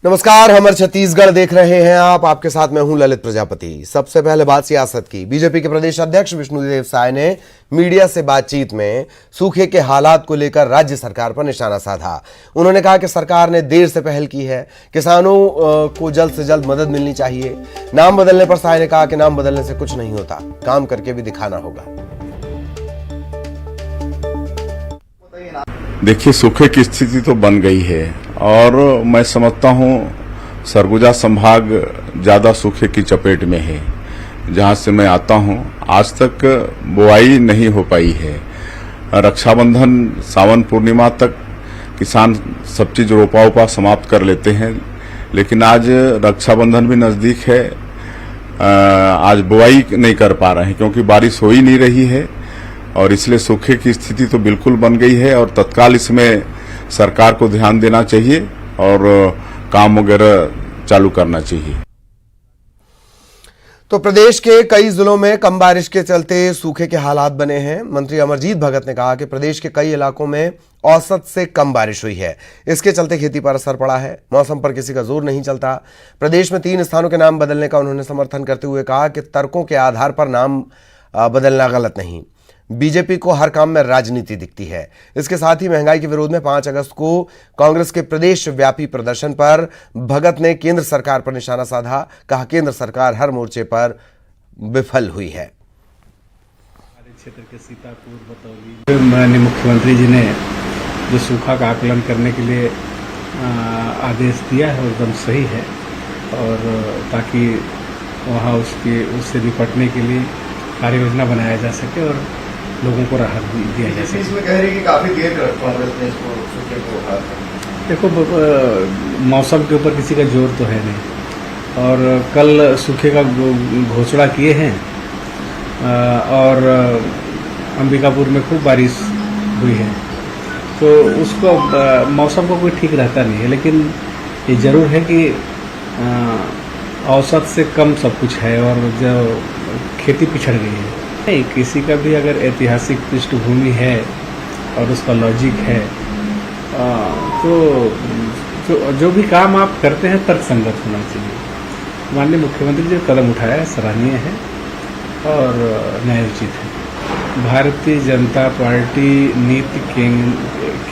नमस्कार, हमर छत्तीसगढ़ देख रहे हैं आप। आपके साथ मैं हूं ललित प्रजापति। सबसे पहले बात सियासत की। बीजेपी के प्रदेश अध्यक्ष विष्णुदेव साय ने मीडिया से बातचीत में सूखे के हालात को लेकर राज्य सरकार पर निशाना साधा। उन्होंने कहा कि सरकार ने देर से पहल की है, किसानों को जल्द से जल्द मदद मिलनी चाहिए। नाम बदलने पर साय ने कहा कि नाम बदलने से कुछ नहीं होता, काम करके भी दिखाना होगा। देखिए, सूखे की स्थिति तो बन गई है और मैं समझता हूँ सरगुजा संभाग ज्यादा सूखे की चपेट में है। जहां से मैं आता हूँ आज तक बुआई नहीं हो पाई है। रक्षाबंधन सावन पूर्णिमा तक किसान सब चीज रोपा उपा समाप्त कर लेते हैं, लेकिन आज रक्षाबंधन भी नजदीक है। आज बुआई नहीं कर पा रहे हैं क्योंकि बारिश हो ही नहीं रही है और इसलिए सूखे की स्थिति तो बिल्कुल बन गई है और तत्काल इसमें सरकार को ध्यान देना चाहिए और काम वगैरह चालू करना चाहिए। तो प्रदेश के कई जिलों में कम बारिश के चलते सूखे के हालात बने हैं। मंत्री अमरजीत भगत ने कहा कि प्रदेश के कई इलाकों में औसत से कम बारिश हुई है, इसके चलते खेती पर असर पड़ा है। मौसम पर किसी का जोर नहीं चलता। प्रदेश में 3 स्थानों के नाम बदलने का उन्होंने समर्थन करते हुए कहा कि तर्कों के आधार पर नाम बदलना गलत नहीं। बीजेपी को हर काम में राजनीति दिखती है। इसके साथ ही महंगाई के विरोध में 5 अगस्त को कांग्रेस के प्रदेश व्यापी प्रदर्शन पर भगत ने केंद्र सरकार पर निशाना साधा। कहा केंद्र सरकार हर मोर्चे पर विफल हुई है। क्षेत्र के सीतापुर बतौली माननीय मुख्यमंत्री जी ने जो सूखा का आकलन करने के लिए आदेश दिया है वो एकदम सही है और ताकि वहाँ उससे निपटने के लिए कार्य योजना बनाया जा सके और लोगों को राहत दिया जा सके। इसमें कह रही है कि काफी देर कर कांग्रेस ने इसको सूखे को उठा। देखो, मौसम के ऊपर किसी का जोर तो है नहीं और कल सूखे का घोषणा किए हैं और अंबिकापुर में खूब बारिश हुई है, तो उसको मौसम को कोई ठीक रहता नहीं है, लेकिन ये जरूर है कि औसत से कम सब कुछ है और जो खेती पिछड़ गई है। नहीं, किसी का भी अगर ऐतिहासिक पृष्ठभूमि है और उसका लॉजिक है तो जो भी काम आप करते हैं तर्कसंगत होना चाहिए। माननीय मुख्यमंत्री जी कदम उठाया है, सराहनीय है और न्यायोचित है। भारतीय जनता पार्टी नीति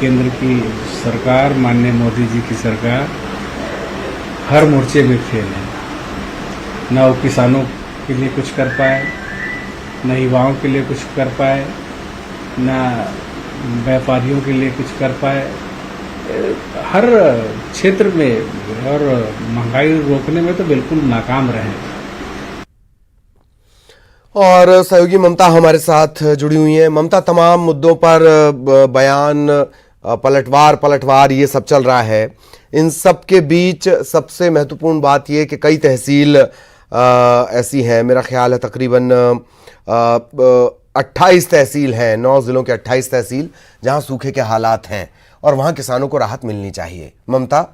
केंद्र की सरकार, माननीय मोदी जी की सरकार हर मोर्चे में फेल है। न वो किसानों के लिए कुछ कर पाए, न युवाओं के लिए कुछ कर पाए, न व्यापारियों के लिए कुछ कर पाए। हर क्षेत्र में और महंगाई रोकने में तो बिल्कुल नाकाम रहे। और सहयोगी ममता हमारे साथ जुड़ी हुई हैं। ममता, तमाम मुद्दों पर बयान, पलटवार ये सब चल रहा है। इन सब के बीच सबसे महत्वपूर्ण बात यह कि कई तहसील ऐसी हैं, मेरा ख्याल है तकरीबन 28 तहसील हैं, 9 जिलों के 28 तहसील जहां सूखे के हालात हैं और वहां किसानों को राहत मिलनी चाहिए। ममता,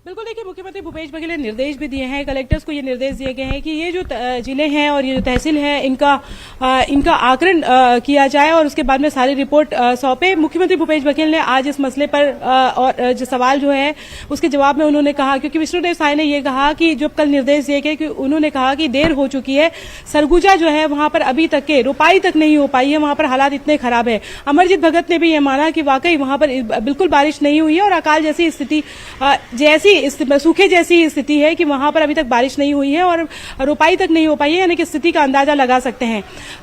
बिल्कुल। देखिए, मुख्यमंत्री भूपेश बघेल ने निर्देश भी दिए हैं, कलेक्टर्स को ये निर्देश दिए गए हैं कि ये जो जिले हैं और ये जो तहसील हैं इनका आकलन किया जाए और उसके बाद में सारी रिपोर्ट सौंपे। मुख्यमंत्री भूपेश बघेल ने आज इस मसले पर और जो सवाल जो है उसके जवाब में उन्होंने कहा, क्योंकि विष्णुदेव साय ने ये कहा कि जो कल निर्देश दिए गए कि उन्होंने कहा कि देर हो चुकी है, सरगुजा जो है वहां पर अभी तक के रोपाई तक नहीं हो पाई है, वहां पर हालात इतने खराब है। अमरजीत भगत ने भी ये माना कि वाकई वहां पर बिल्कुल बारिश नहीं हुई है और अकाल जैसी स्थिति सूखे जैसी स्थिति है कि वहां पर अभी तक बारिश नहीं हुई है और रोपाई तक नहीं हो पाई है, यानी कि स्थिति का अंदाजा लगा सकते हैं।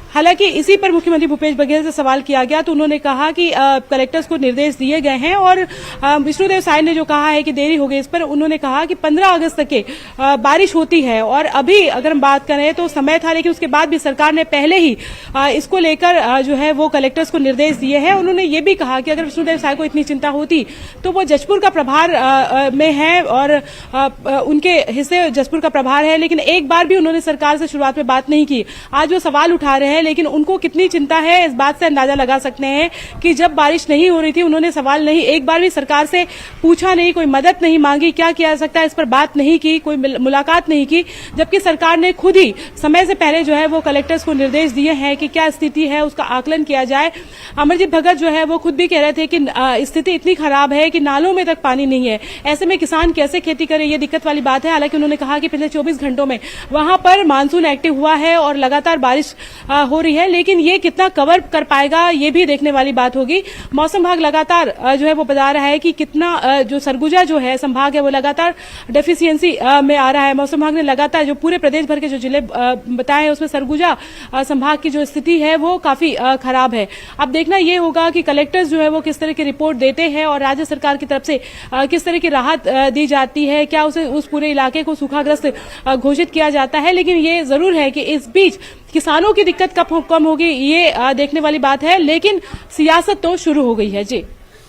हालांकि इसी पर मुख्यमंत्री भूपेश बघेल से सवाल किया गया तो उन्होंने कहा कि कलेक्टर्स को निर्देश दिए गए हैं और विष्णुदेव साय ने जो कहा है कि देरी हो गई, इस पर उन्होंने कहा कि 15 अगस्त तक के बारिश होती है और अभी अगर हम बात करें तो समय था, लेकिन उसके बाद भी सरकार ने पहले ही इसको लेकर जो है वो कलेक्टर्स को निर्देश दिए हैं। उन्होंने ये भी कहा कि अगर विष्णुदेव साय को इतनी चिंता होती तो वो जशपुर का प्रभार में है और उनके हिस्से जशपुर का प्रभार है, लेकिन एक बार भी उन्होंने सरकार से शुरुआत में बात नहीं की। आज वो सवाल उठा रहे हैं है, लेकिन उनको कितनी चिंता है इस बात से अंदाजा लगा सकते हैं कि जब बारिश नहीं हो रही थी उन्होंने सवाल नहीं, एक बार भी सरकार से पूछा नहीं, कोई मदद नहीं मांगी, क्या किया जा सकता है इस पर बात नहीं की, कोई मुलाकात नहीं की, जबकि सरकार ने खुद ही समय से पहले जो है वो कलेक्टर्स को निर्देश दिए हैं कि क्या स्थिति है उसका आकलन किया जाए। अमरजीत भगत जो है वो खुद भी कह रहे थे कि स्थिति इतनी खराब है कि नालों में तक पानी नहीं है, ऐसे में किसान कैसे खेती करे, ये दिक्कत वाली बात है। हालांकि उन्होंने कहा कि पिछले 24 घंटों में वहां पर मानसून एक्टिव हुआ है और लगातार बारिश हो रही है, लेकिन ये कितना कवर कर पाएगा ये भी देखने वाली बात होगी। मौसम विभाग लगातार जो है वो बता रहा है कि कितना जो सरगुजा जो है संभाग है वो लगातार डेफिशिएंसी में आ रहा है। मौसम विभाग ने लगातार जो पूरे प्रदेश भर के जो जिले बताए हैं उसमें सरगुजा संभाग की जो स्थिति है वो काफी खराब है। अब देखना ये होगा कि कलेक्टर्स जो है वो किस तरह की रिपोर्ट देते हैं और राज्य सरकार की तरफ से किस तरह की राहत दी जाती है, क्या उस पूरे इलाके को सूखाग्रस्त घोषित किया जाता है। लेकिन ये जरूर है कि इस बीच किसानों की दिक्कत कब कम होगी ये देखने वाली बात है, लेकिन सियासत तो शुरू हो गई है। जी।